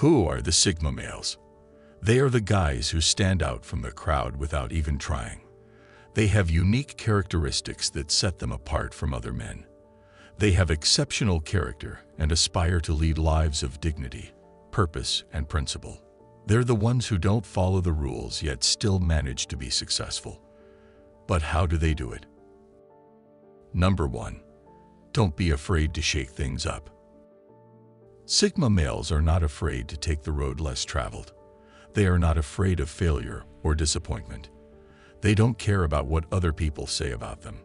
Who are the Sigma males? They are the guys who stand out from the crowd without even trying. They have unique characteristics that set them apart from other men. They have exceptional character and aspire to lead lives of dignity, purpose, and principle. They're the ones who don't follow the rules yet still manage to be successful. But how do they do it? Number 1. Don't be afraid to shake things up. Sigma males are not afraid to take the road less traveled. They are not afraid of failure or disappointment. They don't care about what other people say about them.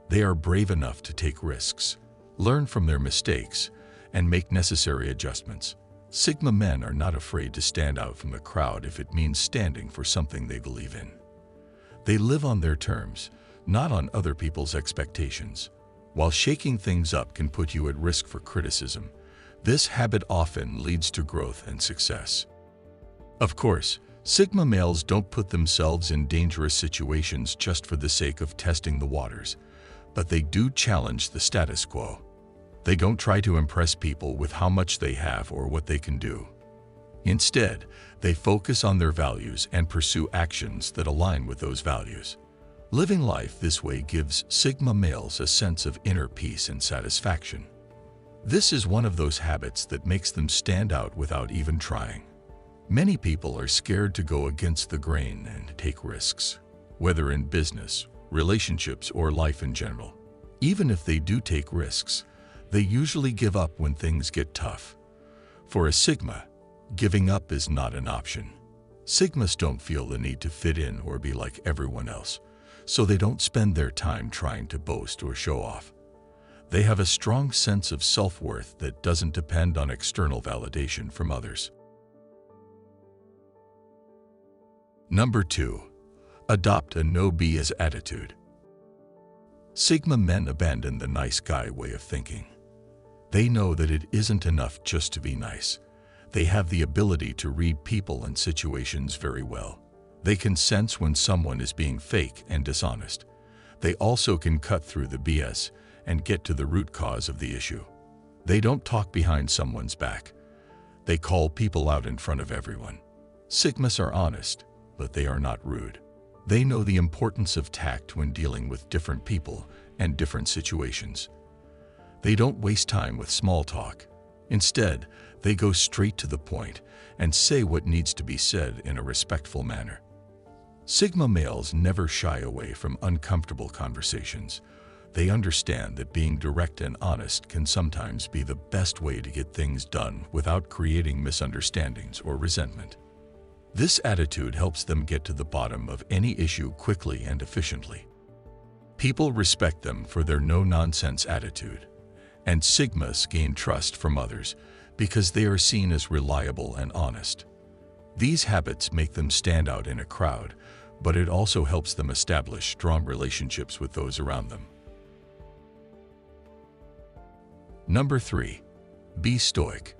They are brave enough to take risks, learn from their mistakes, and make necessary adjustments. Sigma men are not afraid to stand out from the crowd if it means standing for something they believe in. They live on their terms, not on other people's expectations. While shaking things up can put you at risk for criticism, this habit often leads to growth and success. Of course, Sigma males don't put themselves in dangerous situations just for the sake of testing the waters, but they do challenge the status quo. They don't try to impress people with how much they have or what they can do. Instead, they focus on their values and pursue actions that align with those values. Living life this way gives Sigma males a sense of inner peace and satisfaction. This is one of those habits that makes them stand out without even trying. Many people are scared to go against the grain and take risks, whether in business, relationships, or life in general. Even if they do take risks, they usually give up when things get tough. For a Sigma, giving up is not an option. Sigmas don't feel the need to fit in or be like everyone else, so they don't spend their time trying to boast or show off. They have a strong sense of self-worth that doesn't depend on external validation from others. Number 2. Adopt a no BS attitude. Sigma men abandon the nice guy way of thinking. They know that it isn't enough just to be nice. They have the ability to read people and situations very well. They can sense when someone is being fake and dishonest. They also can cut through the BS and get to the root cause of the issue. They don't talk behind someone's back. They call people out in front of everyone. Sigmas are honest, but they are not rude. They know the importance of tact when dealing with different people and different situations. They don't waste time with small talk. Instead, they go straight to the point and say what needs to be said in a respectful manner. Sigma males never shy away from uncomfortable conversations. They understand that being direct and honest can sometimes be the best way to get things done without creating misunderstandings or resentment. This attitude helps them get to the bottom of any issue quickly and efficiently. People respect them for their no-nonsense attitude, and Sigmas gain trust from others because they are seen as reliable and honest. These habits make them stand out in a crowd, but it also helps them establish strong relationships with those around them. Number 3. Be stoic.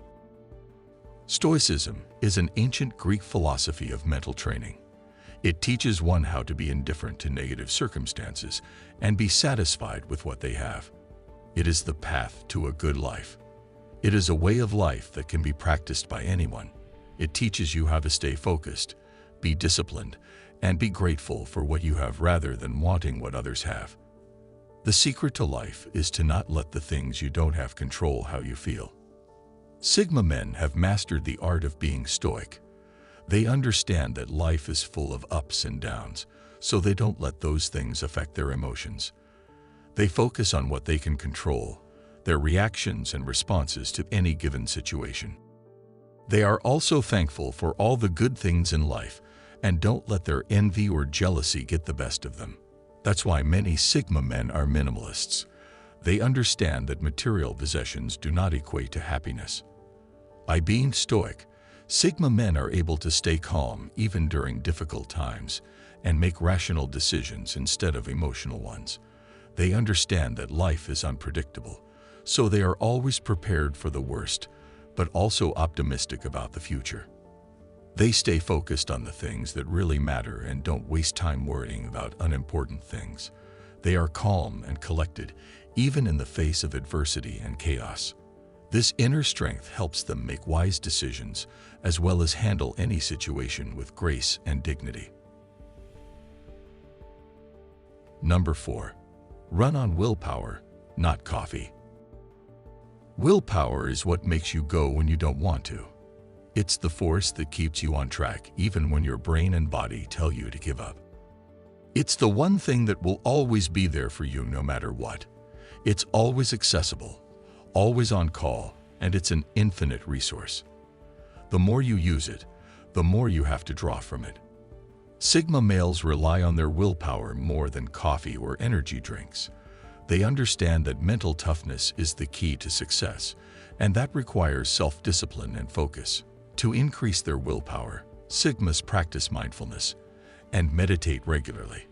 Stoicism is an ancient Greek philosophy of mental training. It teaches one how to be indifferent to negative circumstances and be satisfied with what they have. It is the path to a good life. It is a way of life that can be practiced by anyone. It teaches you how to stay focused, be disciplined, and be grateful for what you have rather than wanting what others have. The secret to life is to not let the things you don't have control how you feel. Sigma men have mastered the art of being stoic. They understand that life is full of ups and downs, so they don't let those things affect their emotions. They focus on what they can control, their reactions and responses to any given situation. They are also thankful for all the good things in life and don't let their envy or jealousy get the best of them. That's why many Sigma men are minimalists. They understand that material possessions do not equate to happiness. By being stoic, Sigma men are able to stay calm even during difficult times and make rational decisions instead of emotional ones. They understand that life is unpredictable, so they are always prepared for the worst, but also optimistic about the future. They stay focused on the things that really matter and don't waste time worrying about unimportant things. They are calm and collected, even in the face of adversity and chaos. This inner strength helps them make wise decisions as well as handle any situation with grace and dignity. Number 4. Run on willpower, not coffee. Willpower is what makes you go when you don't want to. It's the force that keeps you on track even when your brain and body tell you to give up. It's the one thing that will always be there for you no matter what. It's always accessible, always on call, and it's an infinite resource. The more you use it, the more you have to draw from it. Sigma males rely on their willpower more than coffee or energy drinks. They understand that mental toughness is the key to success, and that requires self-discipline and focus. To increase their willpower, Sigmas practice mindfulness and meditate regularly.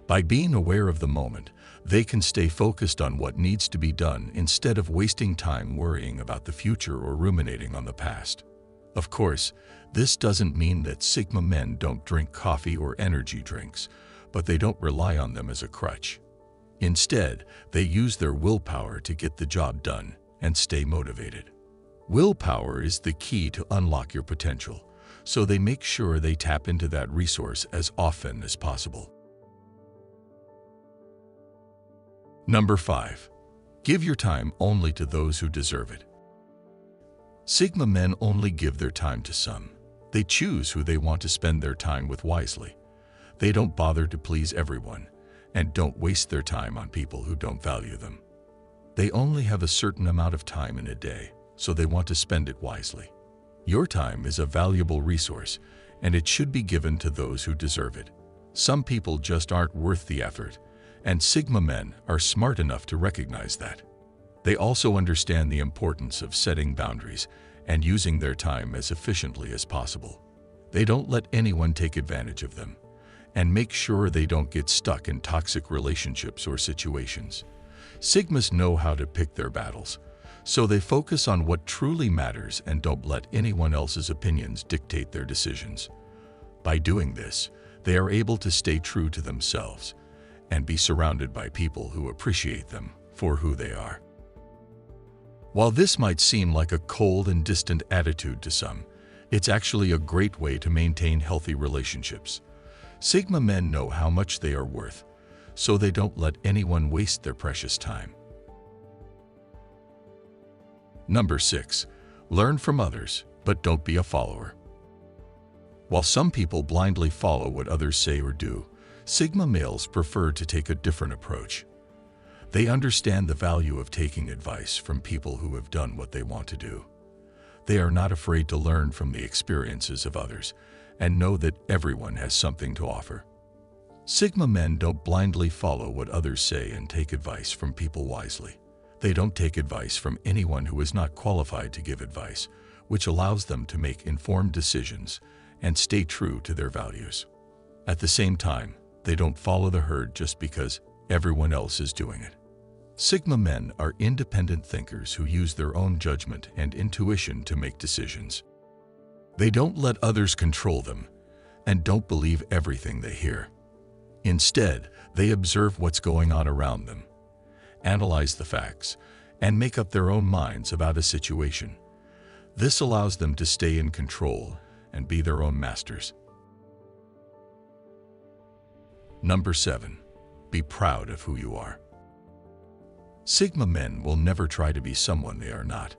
By being aware of the moment, they can stay focused on what needs to be done instead of wasting time worrying about the future or ruminating on the past. Of course, this doesn't mean that Sigma men don't drink coffee or energy drinks, but they don't rely on them as a crutch. Instead, they use their willpower to get the job done and stay motivated. Willpower is the key to unlock your potential, so they make sure they tap into that resource as often as possible. Number 5. Give your time only to those who deserve it. Sigma men only give their time to some. They choose who they want to spend their time with wisely. They don't bother to please everyone, and don't waste their time on people who don't value them. They only have a certain amount of time in a day, so they want to spend it wisely. Your time is a valuable resource, and it should be given to those who deserve it. Some people just aren't worth the effort, and Sigma men are smart enough to recognize that. They also understand the importance of setting boundaries and using their time as efficiently as possible. They don't let anyone take advantage of them, and make sure they don't get stuck in toxic relationships or situations. Sigmas know how to pick their battles, so they focus on what truly matters and don't let anyone else's opinions dictate their decisions. By doing this, they are able to stay true to themselves and be surrounded by people who appreciate them for who they are. While this might seem like a cold and distant attitude to some, it's actually a great way to maintain healthy relationships. Sigma men know how much they are worth, so they don't let anyone waste their precious time. Number 6. Learn from others, but don't be a follower. While some people blindly follow what others say or do, Sigma males prefer to take a different approach. They understand the value of taking advice from people who have done what they want to do. They are not afraid to learn from the experiences of others and know that everyone has something to offer. Sigma men don't blindly follow what others say and take advice from people wisely. They don't take advice from anyone who is not qualified to give advice, which allows them to make informed decisions and stay true to their values. At the same time, they don't follow the herd just because everyone else is doing it. Sigma men are independent thinkers who use their own judgment and intuition to make decisions. They don't let others control them and don't believe everything they hear. Instead, they observe what's going on around them, analyze the facts, and make up their own minds about a situation. This allows them to stay in control and be their own masters. Number 7. Be proud of who you are. Sigma men will never try to be someone they are not.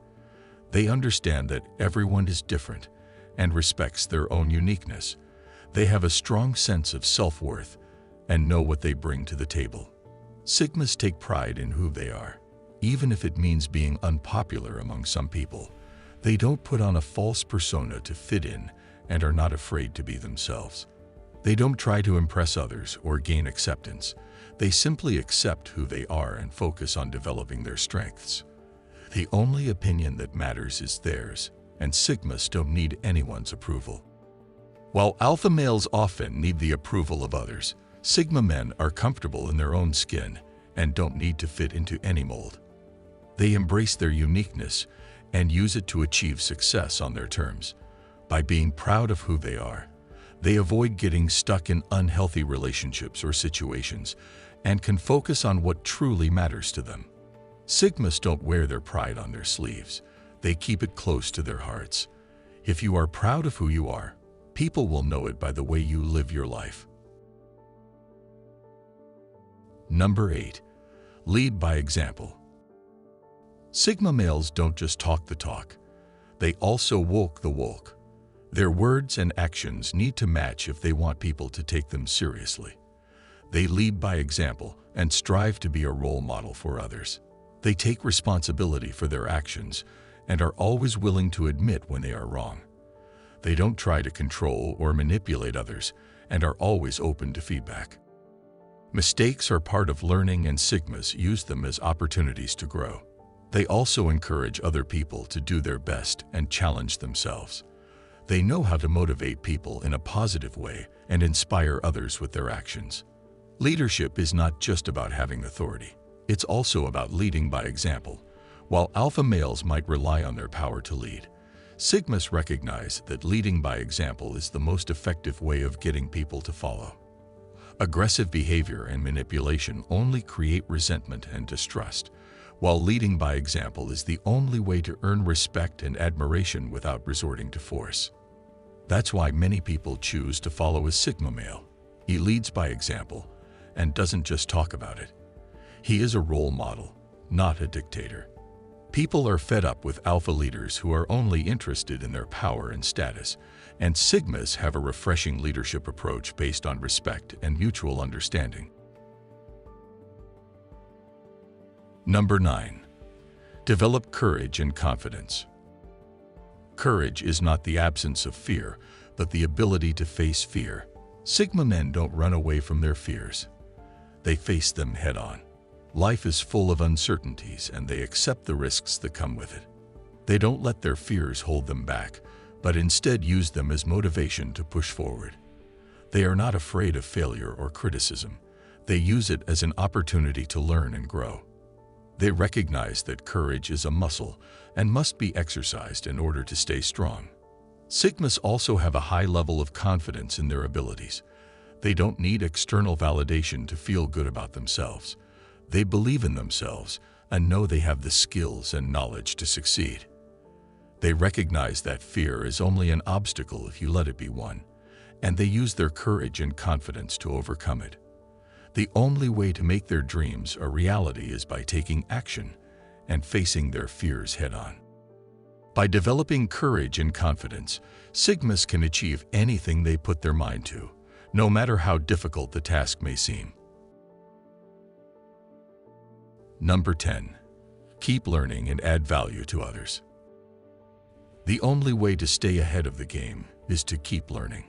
They understand that everyone is different and respects their own uniqueness. They have a strong sense of self-worth and know what they bring to the table. Sigmas take pride in who they are, even if it means being unpopular among some people. They don't put on a false persona to fit in and are not afraid to be themselves. They don't try to impress others or gain acceptance. They simply accept who they are and focus on developing their strengths. The only opinion that matters is theirs, and Sigmas don't need anyone's approval. While alpha males often need the approval of others, Sigma men are comfortable in their own skin and don't need to fit into any mold. They embrace their uniqueness and use it to achieve success on their terms. By being proud of who they are, they avoid getting stuck in unhealthy relationships or situations and can focus on what truly matters to them. Sigmas don't wear their pride on their sleeves. They keep it close to their hearts. If you are proud of who you are, people will know it by the way you live your life. Number 8. Lead by example. Sigma males don't just talk the talk. They also walk the walk. Their words and actions need to match if they want people to take them seriously. They lead by example and strive to be a role model for others. They take responsibility for their actions and are always willing to admit when they are wrong. They don't try to control or manipulate others and are always open to feedback. Mistakes are part of learning, and Sigmas use them as opportunities to grow. They also encourage other people to do their best and challenge themselves. They know how to motivate people in a positive way and inspire others with their actions. Leadership is not just about having authority. It's also about leading by example. While alpha males might rely on their power to lead, Sigmas recognize that leading by example is the most effective way of getting people to follow. Aggressive behavior and manipulation only create resentment and distrust, while leading by example is the only way to earn respect and admiration without resorting to force. That's why many people choose to follow a Sigma male. He leads by example and doesn't just talk about it. He is a role model, not a dictator. People are fed up with alpha leaders who are only interested in their power and status, and Sigmas have a refreshing leadership approach based on respect and mutual understanding. Number 9. Develop courage and confidence. Courage is not the absence of fear, but the ability to face fear. Sigma men don't run away from their fears. They face them head-on. Life is full of uncertainties, and they accept the risks that come with it. They don't let their fears hold them back, but instead use them as motivation to push forward. They are not afraid of failure or criticism. They use it as an opportunity to learn and grow. They recognize that courage is a muscle and must be exercised in order to stay strong. Sigmas also have a high level of confidence in their abilities. They don't need external validation to feel good about themselves. They believe in themselves and know they have the skills and knowledge to succeed. They recognize that fear is only an obstacle if you let it be one, and they use their courage and confidence to overcome it. The only way to make their dreams a reality is by taking action and facing their fears head-on. By developing courage and confidence, Sigmas can achieve anything they put their mind to, no matter how difficult the task may seem. Number 10. Keep learning and add value to others. The only way to stay ahead of the game is to keep learning.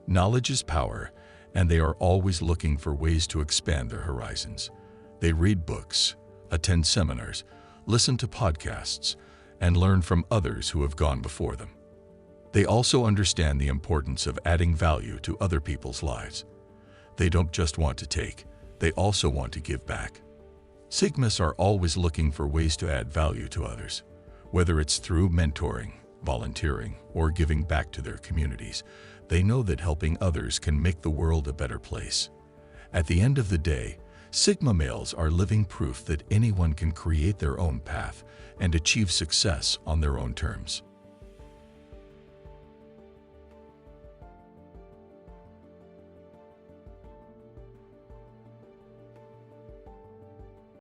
Knowledge is power, and they are always looking for ways to expand their horizons. They read books, attend seminars, listen to podcasts, and learn from others who have gone before them. They also understand the importance of adding value to other people's lives. They don't just want to take, they also want to give back. Sigmas are always looking for ways to add value to others, whether it's through mentoring, volunteering, or giving back to their communities. They know that helping others can make the world a better place. At the end of the day, Sigma males are living proof that anyone can create their own path and achieve success on their own terms.